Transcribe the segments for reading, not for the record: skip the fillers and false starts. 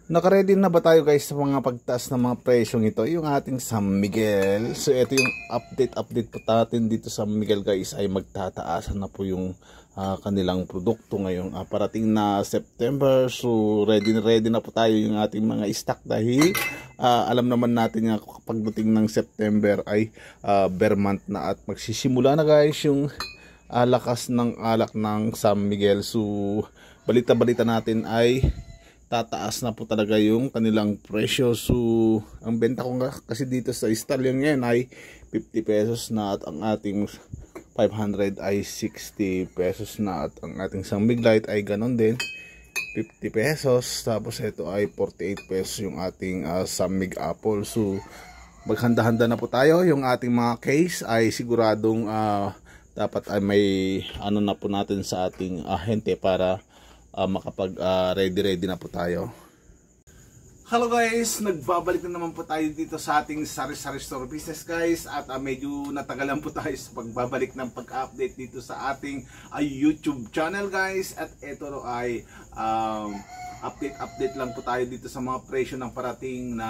Nakaready na ba tayo guys sa mga pagtaas ng mga presyong ito? Yung ating San Miguel. So ito yung update po natin dito sa San Miguel guys, ay magtataasan na po yung kanilang produkto ngayong parating na September. So ready na po tayo yung ating mga stock dahil alam naman natin nga kapag dating ng September ay bear month na at magsisimula na guys yung lakas ng alak ng San Miguel. So balita natin ay tataas na po talaga yung kanilang presyo. So ang benta ko nga kasi dito sa Stallion ngayon ay 50 pesos na at ang ating 500 ay 60 pesos na at ang ating San Light ay ganon din 50 pesos. Tapos ito ay 48 pesos yung ating San Apple. So maghanda-handa na po tayo. Yung ating mga case ay siguradong dapat ay may ano na po natin sa ating ahente para makapag ready na po tayo. Hello guys, nagbabalik na naman po tayo dito sa ating sari-sari store business guys, at medyo natagalan po tayo sa pagbabalik ng pag-update dito sa ating YouTube channel guys. At ito ay update lang po tayo dito sa mga presyo ng parating na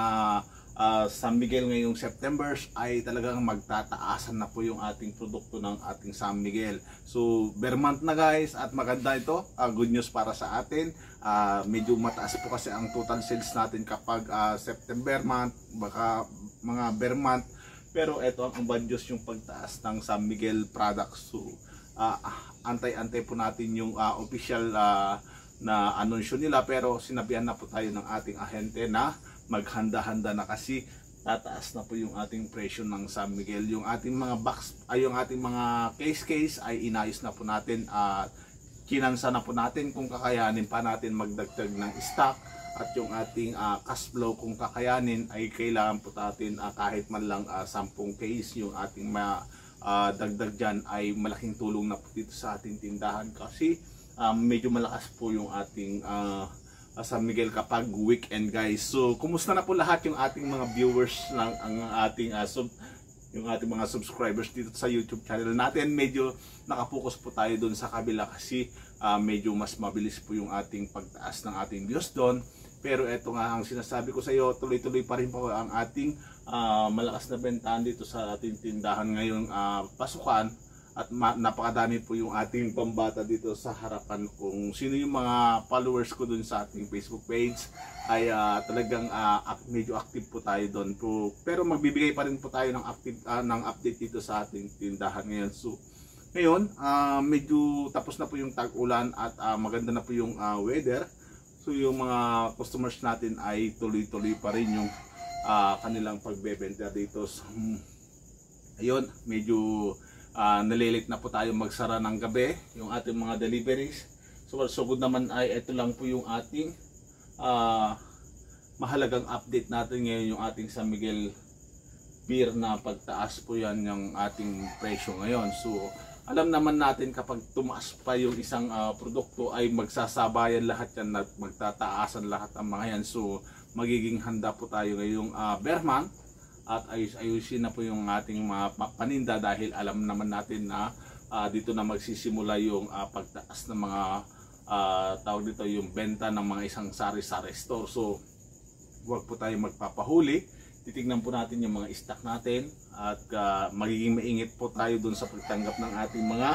San Miguel ngayong September ay talagang magtataasan na po yung ating produkto ng ating San Miguel. So bear month na guys at maganda ito, good news para sa atin. Medyo mataas po kasi ang total sales natin kapag September month, baka mga bear month. Pero ito ang bad news yung pagtaas ng San Miguel products. So antay-antay po natin yung official na anunsyo nila, pero sinabihan na po tayo ng ating ahente na maghanda-handa na kasi tataas na po yung ating presyo ng San Miguel. Yung ating mga box ay yung ating mga case ay inayos na po natin at kinansa na po natin kung kakayanin pa natin magdagdag ng stock, at yung ating cash flow kung kakayanin ay kailangan po natin kahit man lang 10 case yung ating dagdag dyan ay malaking tulong na po dito sa ating tindahan kasi medyo malakas po yung ating San Miguel kapag weekend guys. So kumusta na po lahat yung ating mga viewers ng ating yung ating mga subscribers dito sa YouTube channel natin. Medyo nakapokus po tayo doon sa kabila kasi medyo mas mabilis po yung ating pagtaas ng ating views doon. Pero eto nga ang sinasabi ko sa iyo, tuloy-tuloy pa rin po ang ating malakas na bentahan dito sa ating tindahan ngayong pasukan. At napakadami po yung ating pambata dito sa harapan. Kung sino yung mga followers ko dun sa ating Facebook page ay talagang medyo active po tayo doon po. Pero magbibigay pa rin po tayo ng update dito sa ating tindahan ngayon. So ngayon medyo tapos na po yung tag-ulan at maganda na po yung weather. So yung mga customers natin ay tuloy-tuloy pa rin yung kanilang pagbebenta dito. So, ayun, medyo nalilit na po tayo magsara ng gabi yung ating mga deliveries. So good naman ay ito lang po yung ating mahalagang update natin ngayon, yung ating San Miguel beer na pagtaas po yan yung ating presyo ngayon. So alam naman natin kapag tumaas pa yung isang produkto ay magsasabayan lahat yan at magtataasan lahat ang mga yan. So magiging handa po tayo ngayong bear month at ayusin na po yung ating mga paninda dahil alam naman natin na dito na magsisimula yung pagtaas ng mga tawag dito yung benta ng mga isang sari-sari store. So huwag po tayo magpapahuli, titignan po natin yung mga stock natin at magiging maingit po tayo dun sa pagtanggap ng ating mga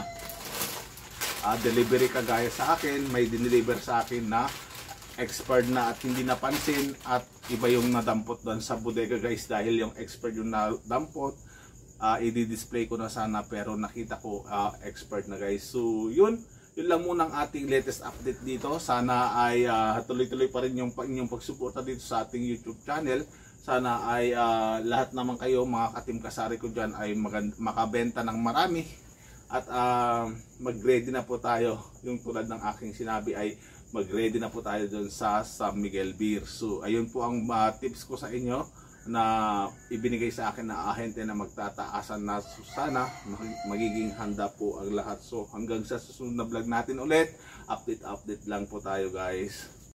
delivery. Kagaya sa akin, may dineliver sa akin na expired na at hindi napansin, at iba yung nadampot doon sa bodega guys dahil yung expired yung nadampot. I-display ko na sana pero nakita ko expired na guys. So yun lang muna ang ating latest update dito. Sana ay tuloy-tuloy pa rin yung inyong pagsuporta dito sa ating YouTube channel. Sana ay lahat naman kayo mga katim kasari ko dyan ay makabenta ng marami at mag-ready na po tayo. Yung tulad ng aking sinabi ay mag-ready na po tayo doon sa San Miguel beer. So ayun po ang tips ko sa inyo na ibinigay sa akin na ahente na magtataasan na. So sana magiging handa po ang lahat. So hanggang sa susunod na vlog natin ulit, update lang po tayo guys.